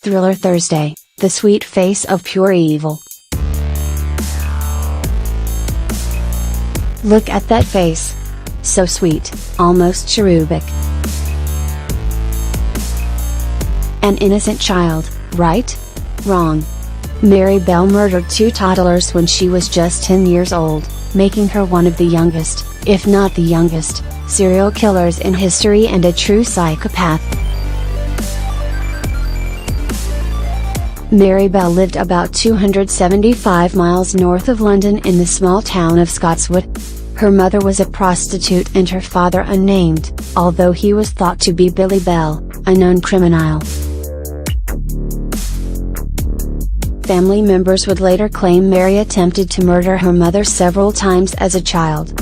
thriller Thursday, The Sweet Face of Pure Evil. Look at that face. So sweet, almost cherubic. An innocent child, right? Wrong. Mary Bell murdered 2 toddlers when she was just 10 years old, making her one of the youngest, if not the youngest, serial killers in history and a true psychopath. Mary Bell lived about 275 miles north of London in the small town of Scotswood. Her mother was a prostitute and her father unnamed, although he was thought to be Billy Bell, a known criminal. Family members would later claim Mary attempted to murder her mother several times as a child.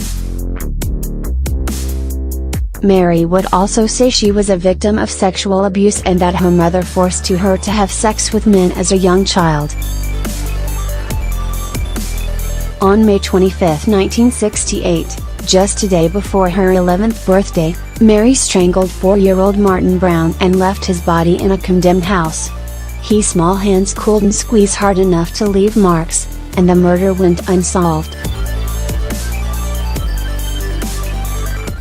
Mary would also say she was a victim of sexual abuse and that her mother forced her to have sex with men as a young child. On May 25, 1968, just a day before her 11th birthday, Mary strangled 4-year-old Martin Brown and left his body in a condemned house. His small hands couldn't squeeze hard enough to leave marks, and the murder went unsolved.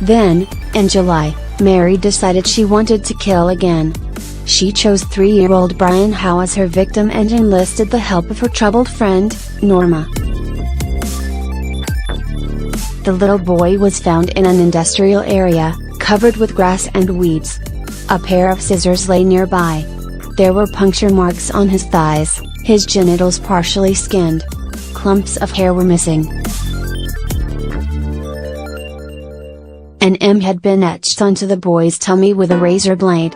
Then, in July, Mary decided she wanted to kill again. She chose 3-year-old Brian Howe as her victim and enlisted the help of her troubled friend, Norma. The little boy was found in an industrial area, covered with grass and weeds. A pair of scissors lay nearby. There were puncture marks on his thighs, his genitals partially skinned. Clumps of hair were missing. An M had been etched onto the boy's tummy with a razor blade.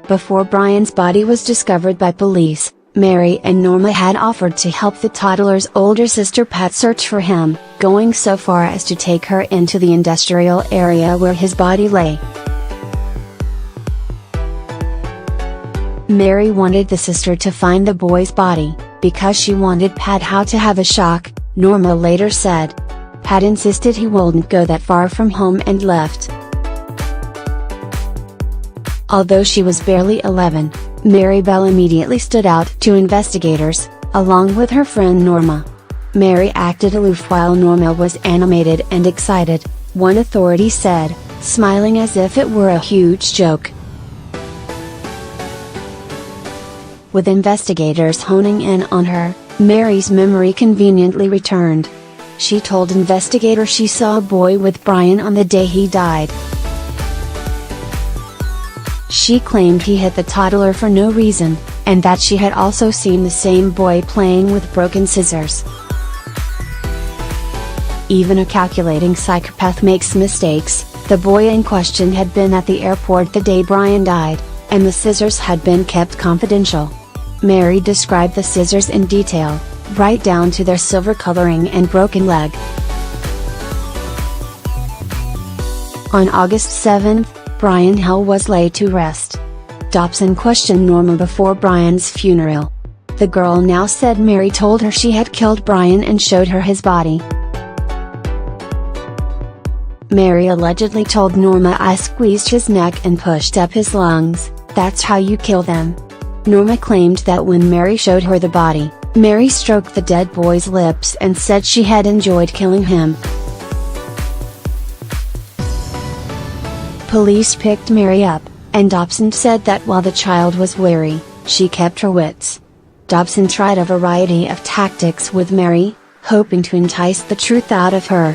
Before Brian's body was discovered by police, Mary and Norma had offered to help the toddler's older sister Pat search for him, going so far as to take her into the industrial area where his body lay. Mary wanted the sister to find the boy's body, because she wanted Pat Howe to have a shock, Norma later said. Pat insisted he wouldn't go that far from home and left. Although she was barely 11, Mary Bell immediately stood out to investigators, along with her friend Norma. Mary acted aloof while Norma was animated and excited, one authority said, smiling as if it were a huge joke. With investigators honing in on her, Mary's memory conveniently returned. She told investigators she saw a boy with Brian on the day he died. She claimed he hit the toddler for no reason, and that she had also seen the same boy playing with broken scissors. Even a calculating psychopath makes mistakes. The boy in question had been at the airport the day Brian died, and the scissors had been kept confidential. Mary described the scissors in detail, right down to their silver coloring and broken leg. On August 7, Brian Howe was laid to rest. Dobson questioned Norma before Brian's funeral. The girl now said Mary told her she had killed Brian and showed her his body. Mary allegedly told Norma, "I squeezed his neck and pushed up his lungs, that's how you kill them." Norma claimed that when Mary showed her the body, Mary stroked the dead boy's lips and said she had enjoyed killing him. Police picked Mary up, and Dobson said that while the child was wary, she kept her wits. Dobson tried a variety of tactics with Mary, hoping to entice the truth out of her.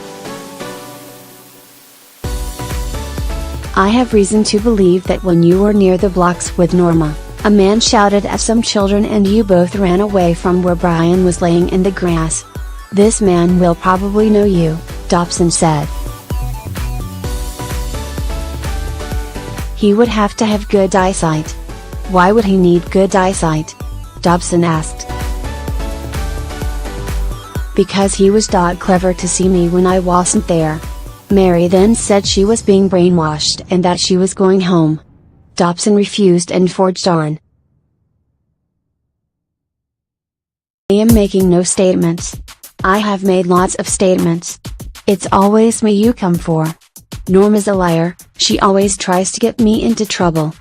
"I have reason to believe that when you were near the blocks with Norma, a man shouted at some children and you both ran away from where Brian was laying in the grass. This man will probably know you," Dobson said. "He would have to have good eyesight." "Why would he need good eyesight?" Dobson asked. "Because he was clever to see me when I wasn't there." Mary then said she was being brainwashed and that she was going home. Dobson refused and forged on. "I am making no statements. I have made lots of statements. It's always me you come for. "Norma's a liar, she always tries to get me into trouble."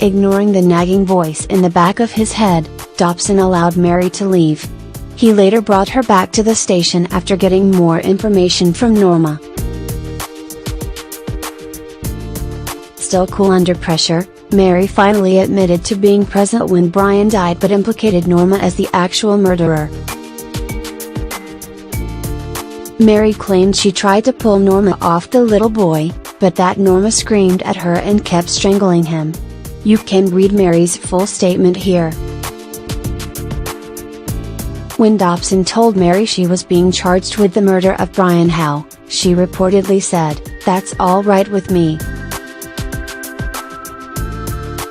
Ignoring the nagging voice in the back of his head, Dobson allowed Mary to leave. He later brought her back to the station after getting more information from Norma. Still cool under pressure, Mary finally admitted to being present when Brian died but implicated Norma as the actual murderer. Mary claimed she tried to pull Norma off the little boy, but that Norma screamed at her and kept strangling him. You can read Mary's full statement here. When Dobson told Mary she was being charged with the murder of Brian Howe, she reportedly said, "That's all right with me."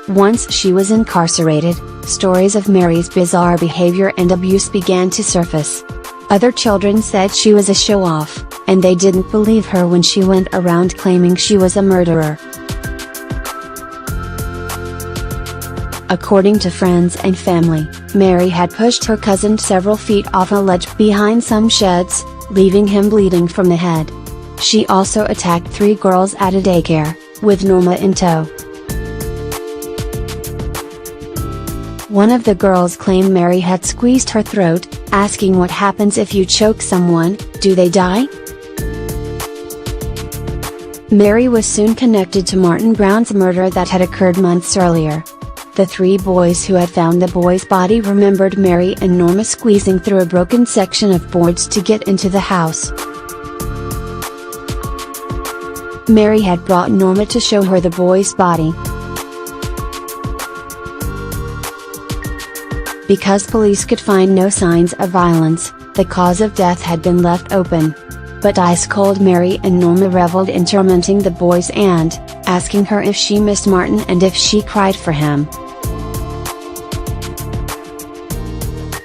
Once she was incarcerated, stories of Mary's bizarre behavior and abuse began to surface. Other children said she was a show-off, and they didn't believe her when she went around claiming she was a murderer. According to friends and family, Mary had pushed her cousin several feet off a ledge behind some sheds, leaving him bleeding from the head. She also attacked 3 girls at a daycare, with Norma in tow. One of the girls claimed Mary had squeezed her throat, asking what happens if you choke someone, do they die? Mary was soon connected to Martin Brown's murder that had occurred months earlier. The 3 boys who had found the boy's body remembered Mary and Norma squeezing through a broken section of boards to get into the house. Mary had brought Norma to show her the boy's body. Because police could find no signs of violence, the cause of death had been left open. But ice-cold Mary and Norma reveled in tormenting the boys and asking her if she missed Martin and if she cried for him.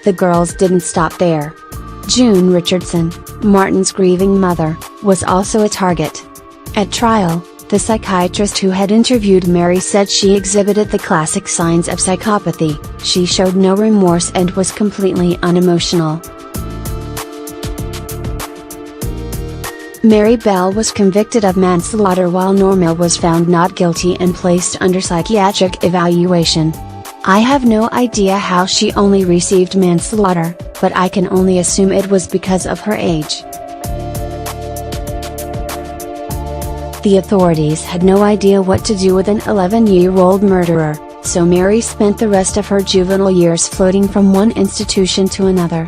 The girls didn't stop there. June Richardson, Martin's grieving mother, was also a target. At trial, the psychiatrist who had interviewed Mary said she exhibited the classic signs of psychopathy. She showed no remorse and was completely unemotional. Mary Bell was convicted of manslaughter while Norma was found not guilty and placed under psychiatric evaluation. I have no idea how she only received manslaughter, but I can only assume it was because of her age. The authorities had no idea what to do with an 11-year-old murderer, so Mary spent the rest of her juvenile years floating from one institution to another.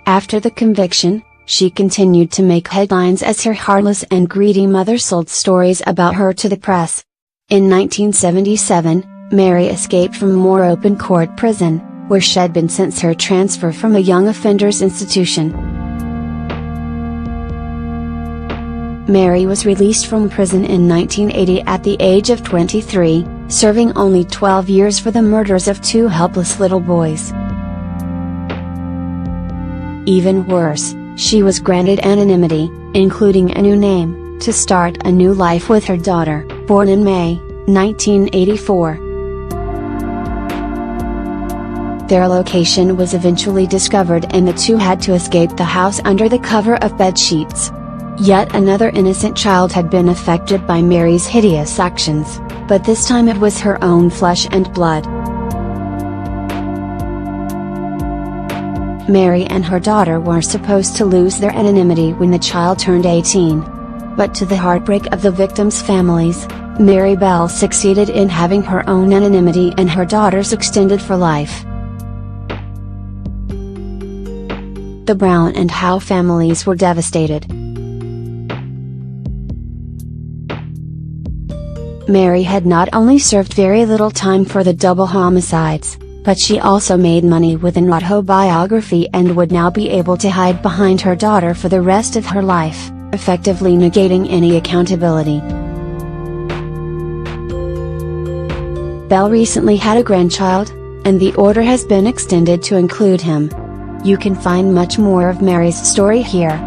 After the conviction, she continued to make headlines as her heartless and greedy mother sold stories about her to the press. In 1977, Mary escaped from Moore Open Court Prison, where she'd been since her transfer from a young offenders institution. Mary was released from prison in 1980 at the age of 23, serving only 12 years for the murders of 2 helpless little boys. Even worse, she was granted anonymity, including a new name, to start a new life with her daughter, born in May, 1984. Their location was eventually discovered and the 2 had to escape the house under the cover of bed sheets. Yet another innocent child had been affected by Mary's hideous actions, but this time it was her own flesh and blood. Mary and her daughter were supposed to lose their anonymity when the child turned 18. But to the heartbreak of the victims' families, Mary Bell succeeded in having her own anonymity and her daughters extended for life. The Brown and Howe families were devastated. Mary had not only served very little time for the double homicides, but she also made money with an autobiography and would now be able to hide behind her daughter for the rest of her life, effectively negating any accountability. Bell recently had a grandchild, and the order has been extended to include him. You can find much more of Mary's story here.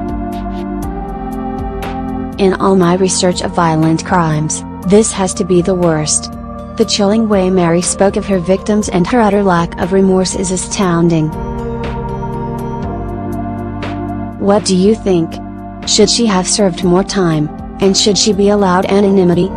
In all my research of violent crimes, this has to be the worst. The chilling way Mary spoke of her victims and her utter lack of remorse is astounding. What do you think? Should she have served more time, and should she be allowed anonymity?